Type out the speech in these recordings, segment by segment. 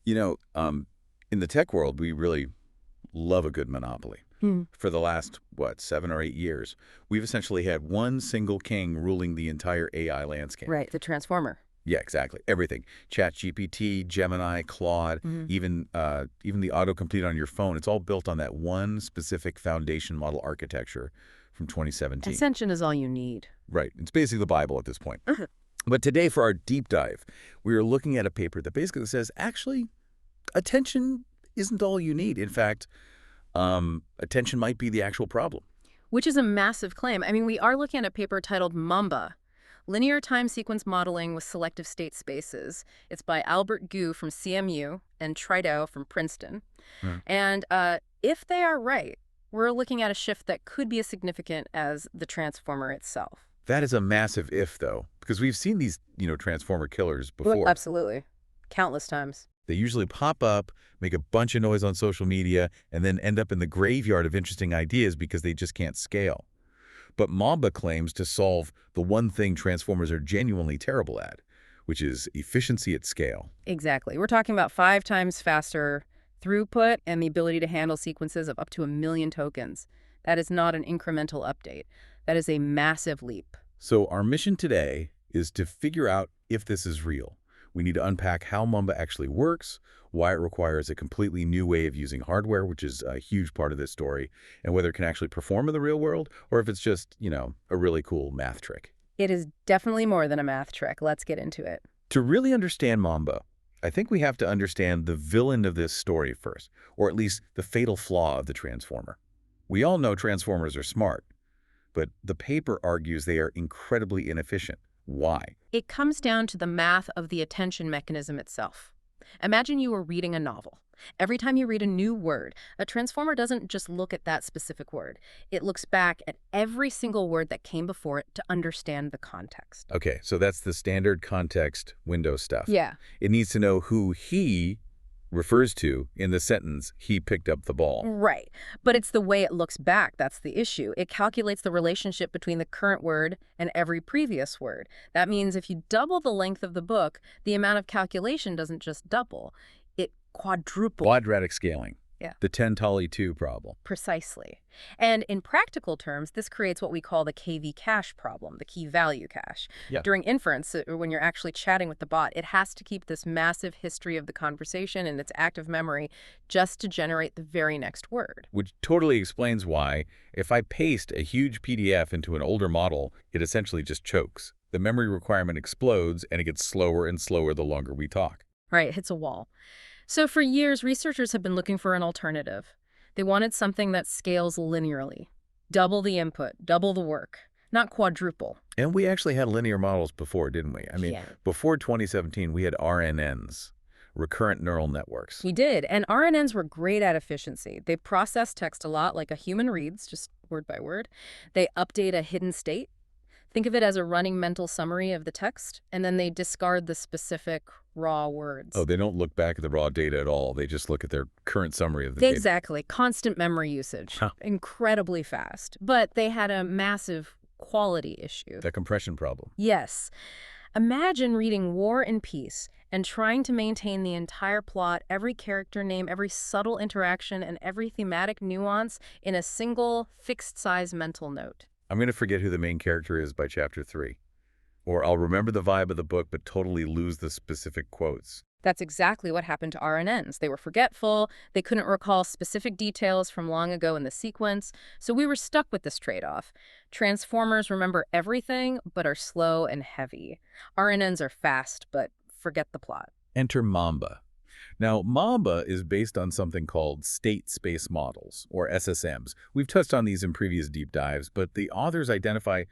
You know, in the tech world, we really love a good monopoly. For the last, 7 or 8 years, we've essentially had one single king ruling the entire AI landscape. Right, the transformer. Yeah, exactly. Everything. ChatGPT, Gemini, Claude, even the autocomplete on your phone. It's all built on that one specific foundation model architecture from 2017. Ascension is all you need. Right. It's basically the Bible at this point. But today, for our deep dive, we are looking at a paper that basically says, actually, attention isn't all you need. In fact, attention might be the actual problem. Which is a massive claim. I mean, we are looking at a paper titled Mamba, Linear Time Sequence Modeling with Selective State Spaces. It's by Albert Gu from CMU and Tridow from Princeton. And if they are right, we're looking at a shift that could be as significant as the transformer itself. That is a massive if, though, because we've seen these, transformer killers before. Absolutely. Countless times. They usually pop up, make a bunch of noise on social media, and then end up in the graveyard of interesting ideas because they just can't scale. But Mamba claims to solve the one thing transformers are genuinely terrible at, which is efficiency at scale. Exactly. We're talking about 5 times faster throughput and the ability to handle sequences of up to 1 million tokens. That is not an incremental update. That is a massive leap. So our mission today is to figure out if this is real. We need to unpack how Mamba actually works, why it requires a completely new way of using hardware, which is a huge part of this story, and whether it can actually perform in the real world, or if it's just, a really cool math trick. It is definitely more than a math trick. Let's get into it. To really understand Mamba, I think we have to understand the villain of this story first, or at least the fatal flaw of the transformer. We all know transformers are smart, but the paper argues they are incredibly inefficient. Why? It comes down to the math of the attention mechanism itself. Imagine you were reading a novel. Every time you read a new word, a transformer doesn't just look at that specific word. It looks back at every single word that came before it to understand the context. Okay, so that's the standard context window stuff. Yeah. It needs to know who he refers to in the sentence, he picked up the ball. Right. But it's the way it looks back that's the issue. It calculates the relationship between the current word and every previous word. That means if you double the length of the book, the amount of calculation doesn't just double. It quadruples. Quadratic scaling. Yeah. The 10 Tolly 2 problem. Precisely. And in practical terms, this creates what we call the KV cache problem, the key value cache. Yeah. During inference, or when you're actually chatting with the bot, it has to keep this massive history of the conversation in its active memory just to generate the very next word. Which totally explains why, if I paste a huge PDF into an older model, it essentially just chokes. The memory requirement explodes, and it gets slower and slower the longer we talk. Right, it hits a wall. So for years, researchers have been looking for an alternative. They wanted something that scales linearly. Double the input, double the work, not quadruple. And we actually had linear models before, didn't we? Yeah. Before 2017, we had RNNs, recurrent neural networks. We did, and RNNs were great at efficiency. They process text a lot like a human reads, just word by word. They update a hidden state. Think of it as a running mental summary of the text, and then they discard the specific raw words. Oh, they don't look back at the raw data at all. They just look at their current summary of the data. Exactly. Constant memory usage. Huh. Incredibly fast. But they had a massive quality issue. The compression problem. Yes. Imagine reading War and Peace and trying to maintain the entire plot, every character name, every subtle interaction, and every thematic nuance in a single fixed-size mental note. I'm going to forget who the main character is by chapter 3. Or I'll remember the vibe of the book but totally lose the specific quotes. That's exactly what happened to RNNs. They were forgetful, they couldn't recall specific details from long ago in the sequence, so we were stuck with this trade-off. Transformers remember everything but are slow and heavy. RNNs are fast but forget the plot. Enter Mamba. Now, Mamba is based on something called state space models, or SSMs. We've touched on these in previous deep dives, but the authors identify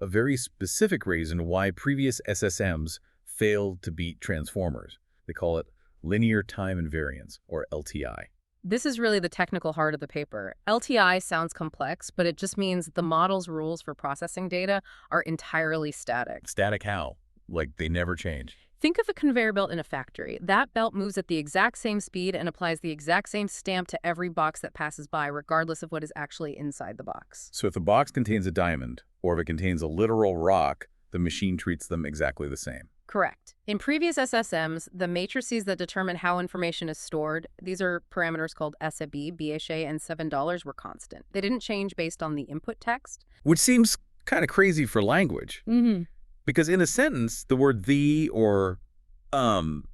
a very specific reason why previous SSMs failed to beat transformers. They call it linear time invariance, or LTI. This is really the technical heart of the paper. LTI sounds complex, but it just means the model's rules for processing data are entirely static. Static how? Like they never change. Think of a conveyor belt in a factory. That belt moves at the exact same speed and applies the exact same stamp to every box that passes by, regardless of what is actually inside the box. So if the box contains a diamond, or if it contains a literal rock, the machine treats them exactly the same. Correct. In previous SSMs, the matrices that determine how information is stored, these are parameters called SAB, BHA, and $7 were constant. They didn't change based on the input text. Which seems kind of crazy for language. Mm-hmm. Because in a sentence, the word the or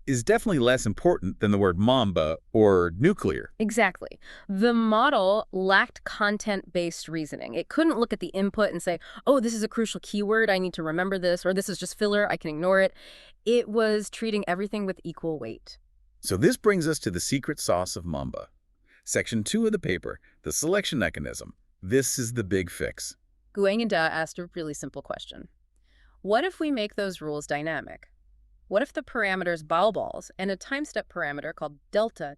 is definitely less important than the word Mamba or nuclear. Exactly. The model lacked content-based reasoning. It couldn't look at the input and say, oh, this is a crucial keyword, I need to remember this, or this is just filler, I can ignore it. It was treating everything with equal weight. So this brings us to the secret sauce of Mamba. Section 2 of the paper, the selection mechanism. This is the big fix. Guang and Da asked a really simple question. What if we make those rules dynamic? What if the parameters balls and a time step parameter called delta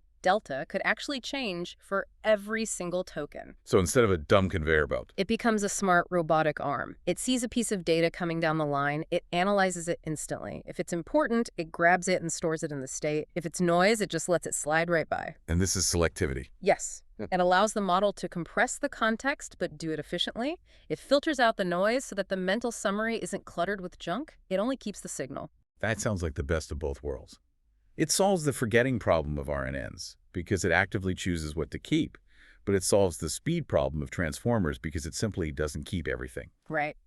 could actually change for every single token? So instead of a dumb conveyor belt. It becomes a smart robotic arm. It sees a piece of data coming down the line, it analyzes it instantly. If it's important, it grabs it and stores it in the state. If it's noise, it just lets it slide right by. And this is selectivity. Yes. It allows the model to compress the context, but do it efficiently. It filters out the noise so that the mental summary isn't cluttered with junk. It only keeps the signal. That sounds like the best of both worlds. It solves the forgetting problem of RNNs because it actively chooses what to keep, but it solves the speed problem of transformers because it simply doesn't keep everything. Right.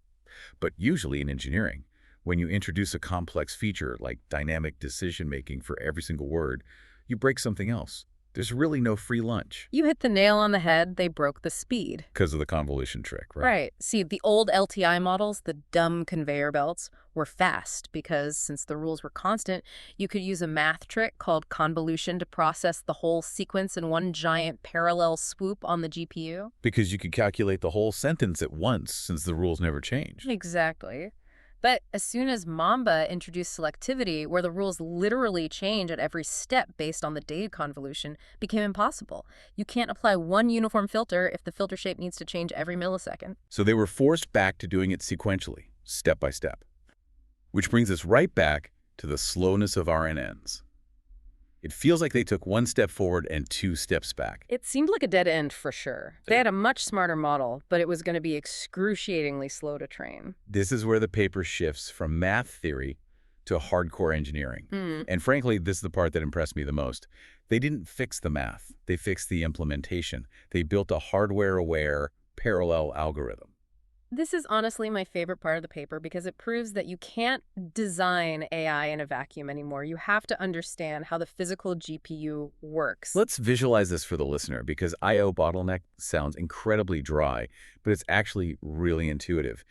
But usually in engineering, when you introduce a complex feature like dynamic decision-making for every single word, you break something else. There's really no free lunch. You hit the nail on the head. They broke the speed. Because of the convolution trick, right? Right. See, the old LTI models, the dumb conveyor belts, were fast because since the rules were constant, you could use a math trick called convolution to process the whole sequence in one giant parallel swoop on the GPU. Because you could calculate the whole sentence at once since the rules never change. Exactly. But as soon as Mamba introduced selectivity, where the rules literally change at every step based on the data convolution, became impossible. You can't apply one uniform filter if the filter shape needs to change every millisecond. So they were forced back to doing it sequentially, step by step. Which brings us right back to the slowness of RNNs. It feels like they took one step forward and two steps back. It seemed like a dead end for sure. They had a much smarter model, but it was going to be excruciatingly slow to train. This is where the paper shifts from math theory to hardcore engineering. And frankly, this is the part that impressed me the most. They didn't fix the math. They fixed the implementation. They built a hardware-aware parallel algorithm. This is honestly my favorite part of the paper because it proves that you can't design AI in a vacuum anymore. You have to understand how the physical GPU works. Let's visualize this for the listener because I/O bottleneck sounds incredibly dry, but it's actually really intuitive.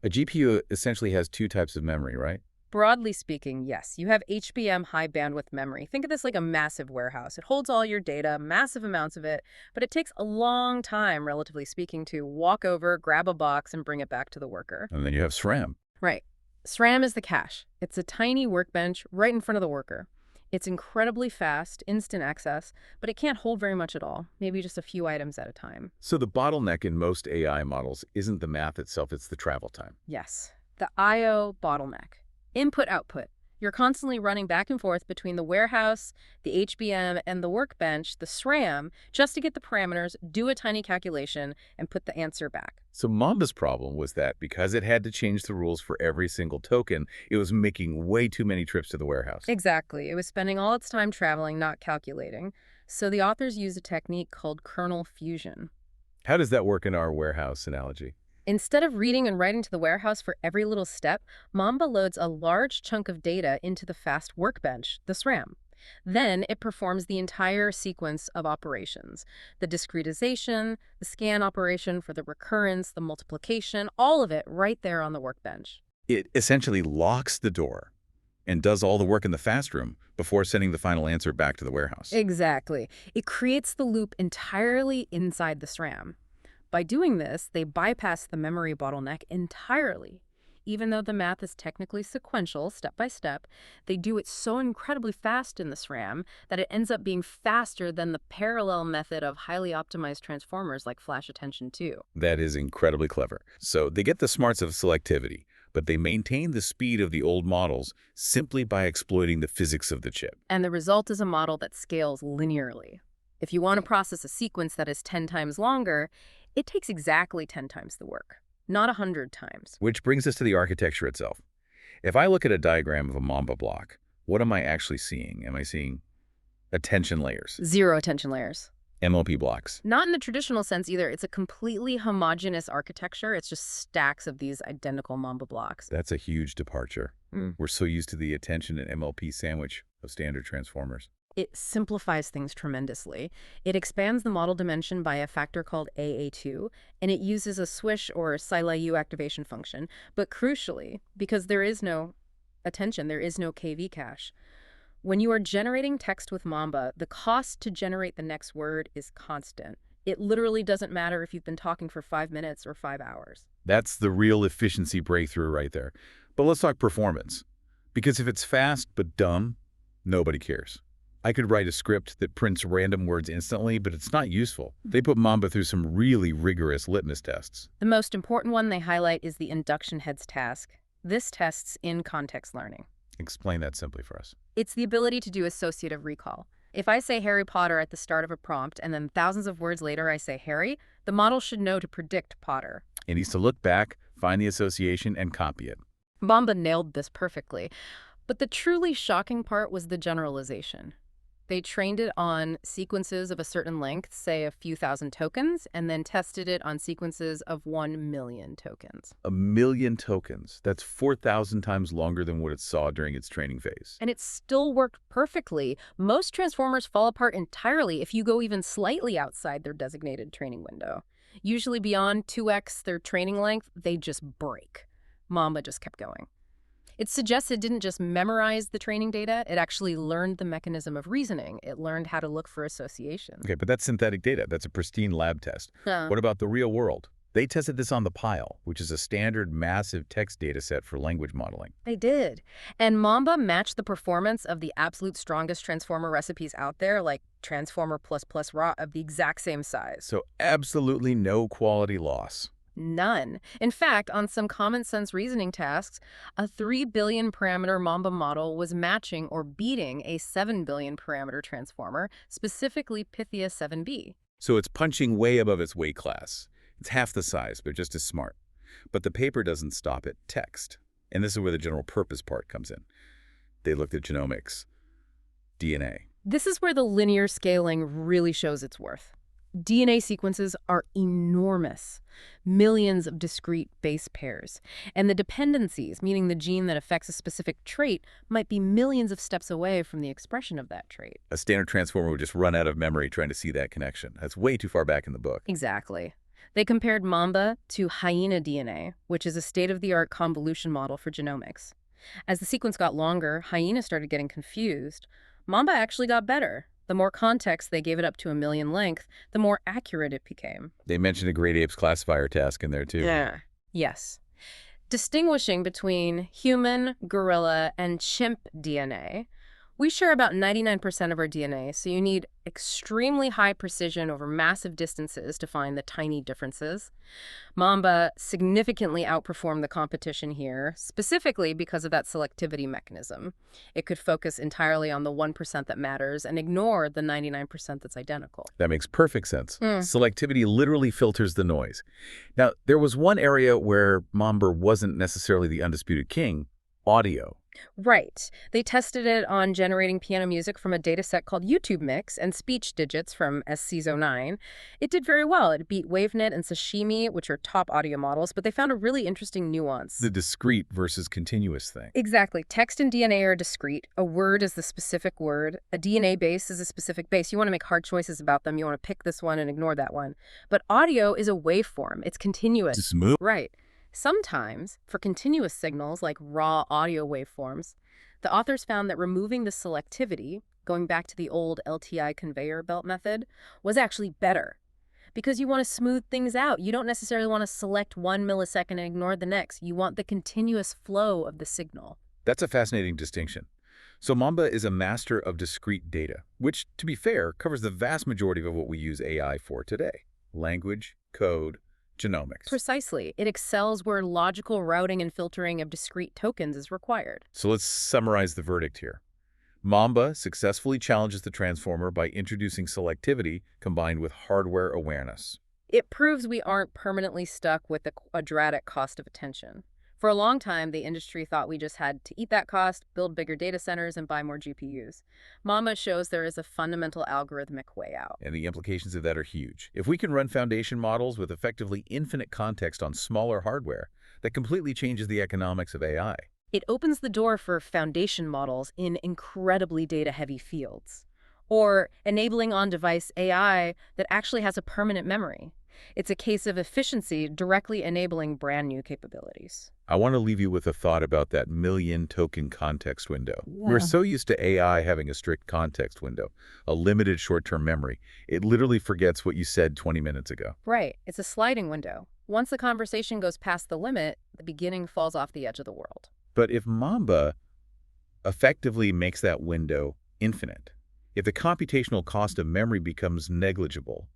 A GPU essentially has two types of memory, right? Broadly speaking, yes. You have HBM high bandwidth memory. Think of this like a massive warehouse. It holds all your data, massive amounts of it, but it takes a long time, relatively speaking, to walk over, grab a box, and bring it back to the worker. And then you have SRAM. Right. SRAM is the cache. It's a tiny workbench right in front of the worker. It's incredibly fast, instant access, but it can't hold very much at all, maybe just a few items at a time. So the bottleneck in most AI models isn't the math itself, it's the travel time. Yes. The I/O bottleneck. Input-output. You're constantly running back and forth between the warehouse, the HBM, and the workbench, the SRAM, just to get the parameters, do a tiny calculation, and put the answer back. So Mamba's problem was that because it had to change the rules for every single token, it was making way too many trips to the warehouse. Exactly. It was spending all its time traveling, not calculating. So the authors used a technique called kernel fusion. How does that work in our warehouse analogy? Instead of reading and writing to the warehouse for every little step, Mamba loads a large chunk of data into the fast workbench, the SRAM. Then it performs the entire sequence of operations. The discretization, the scan operation for the recurrence, the multiplication, all of it right there on the workbench. It essentially locks the door and does all the work in the fast room before sending the final answer back to the warehouse. Exactly. It creates the loop entirely inside the SRAM. By doing this, they bypass the memory bottleneck entirely. Even though the math is technically sequential, step by step, they do it so incredibly fast in the SRAM that it ends up being faster than the parallel method of highly optimized transformers like flash attention 2. That is incredibly clever. So they get the smarts of selectivity, but they maintain the speed of the old models simply by exploiting the physics of the chip. And the result is a model that scales linearly. If you want to process a sequence that is 10 times longer, it takes exactly 10 times the work, not 100 times. Which brings us to the architecture itself. If I look at a diagram of a Mamba block, what am I actually seeing? Am I seeing attention layers, Zero attention layers. MLP blocks? Not in the traditional sense either. It's a completely homogeneous architecture. It's just stacks of these identical Mamba blocks. That's a huge departure. We're so used to the attention and MLP sandwich of standard transformers. It simplifies things tremendously. It expands the model dimension by a factor called AA2, and it uses a swish or SILU activation function. But crucially, because there is no attention, there is no KV cache. When you are generating text with Mamba, the cost to generate the next word is constant. It literally doesn't matter if you've been talking for 5 minutes or 5 hours. That's the real efficiency breakthrough right there. But let's talk performance. Because if it's fast but dumb, nobody cares. I could write a script that prints random words instantly, but it's not useful. They put Mamba through some really rigorous litmus tests. The most important one they highlight is the induction heads task. This tests in-context learning. Explain that simply for us. It's the ability to do associative recall. If I say Harry Potter at the start of a prompt and then thousands of words later I say Harry, the model should know to predict Potter. It needs to look back, find the association, and copy it. Mamba nailed this perfectly. But the truly shocking part was the generalization. They trained it on sequences of a certain length, say a few thousand tokens, and then tested it on sequences of 1 million tokens. 1 million tokens. That's 4,000 times longer than what it saw during its training phase. And it still worked perfectly. Most transformers fall apart entirely if you go even slightly outside their designated training window. Usually beyond 2x their training length, they just break. Mamba just kept going. It suggests it didn't just memorize the training data, it actually learned the mechanism of reasoning. It learned how to look for associations. Okay, but that's synthetic data. That's a pristine lab test. What about the real world? They tested this on the Pile, which is a standard massive text data set for language modeling. They did. And Mamba matched the performance of the absolute strongest transformer recipes out there, like Transformer++ Raw, of the exact same size. So absolutely no quality loss. None. In fact, on some common sense reasoning tasks, a 3 billion parameter Mamba model was matching or beating a 7 billion parameter transformer, specifically Pythia 7b. So it's punching way above its weight class. It's half the size, but just as smart. But the paper doesn't stop at text. And this is where the general purpose part comes in. They looked at genomics, DNA. This is where the linear scaling really shows its worth. DNA sequences are enormous, millions of discrete base pairs. And the dependencies, meaning the gene that affects a specific trait, might be millions of steps away from the expression of that trait. A standard transformer would just run out of memory trying to see that connection. That's way too far back in the book. Exactly. They compared Mamba to hyena DNA, which is a state-of-the-art convolution model for genomics. As the sequence got longer, hyena started getting confused. Mamba actually got better. The more context they gave it up to 1 million length, the more accurate it became. They mentioned a Great Apes classifier task in there, too. Yeah. Yes. Distinguishing between human, gorilla, and chimp DNA, we share about 99% of our DNA, so you need extremely high precision over massive distances to find the tiny differences. Mamba significantly outperformed the competition here, specifically because of that selectivity mechanism. It could focus entirely on the 1% that matters and ignore the 99% that's identical. That makes perfect sense. Selectivity literally filters the noise. Now, there was one area where Mamba wasn't necessarily the undisputed king, audio. Right. They tested it on generating piano music from a dataset called YouTube Mix and speech digits from SCs09. It did very well. It beat WaveNet and Sashimi, which are top audio models, but they found a really interesting nuance. The discrete versus continuous thing. Exactly. Text and DNA are discrete. A word is the specific word. A DNA base is a specific base. You want to make hard choices about them. You want to pick this one and ignore that one. But audio is a waveform. It's continuous. Smooth. Right. Sometimes, for continuous signals like raw audio waveforms, the authors found that removing the selectivity, going back to the old LTI conveyor belt method, was actually better. Because you want to smooth things out. You don't necessarily want to select 1 millisecond and ignore the next. You want the continuous flow of the signal. That's a fascinating distinction. So Mamba is a master of discrete data, which, to be fair, covers the vast majority of what we use AI for today. Language, code, genomics. Precisely. It excels where logical routing and filtering of discrete tokens is required. So let's summarize the verdict here. Mamba successfully challenges the transformer by introducing selectivity combined with hardware awareness. It proves we aren't permanently stuck with the quadratic cost of attention. For a long time, the industry thought we just had to eat that cost, build bigger data centers, and buy more GPUs. Mamba shows there is a fundamental algorithmic way out. And the implications of that are huge. If we can run foundation models with effectively infinite context on smaller hardware, that completely changes the economics of AI. It opens the door for foundation models in incredibly data-heavy fields, or enabling on-device AI that actually has a permanent memory. It's a case of efficiency directly enabling brand new capabilities. I want to leave you with a thought about that million token context window. Yeah. We're so used to AI having a strict context window, a limited short-term memory. It literally forgets what you said 20 minutes ago. Right. It's a sliding window. Once the conversation goes past the limit, the beginning falls off the edge of the world. But if Mamba effectively makes that window infinite, if the computational cost of memory becomes negligible,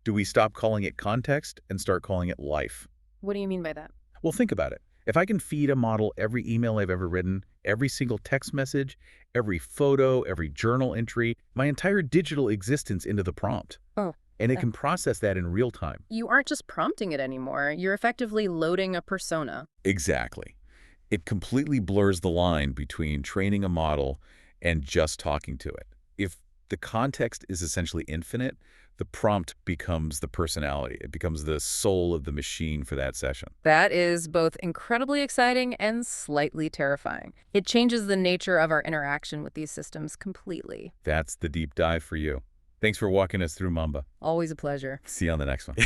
do we stop calling it context and start calling it life? What do you mean by that? Well, think about it. If I can feed a model every email I've ever written, every single text message, every photo, every journal entry, my entire digital existence into the prompt, Oh. and it can process that in real time. You aren't just prompting it anymore. You're effectively loading a persona. Exactly. It completely blurs the line between training a model and just talking to it. If the context is essentially infinite, the prompt becomes the personality. It becomes the soul of the machine for that session. That is both incredibly exciting and slightly terrifying. It changes the nature of our interaction with these systems completely. That's the deep dive for you. Thanks for walking us through Mamba. Always a pleasure. See you on the next one.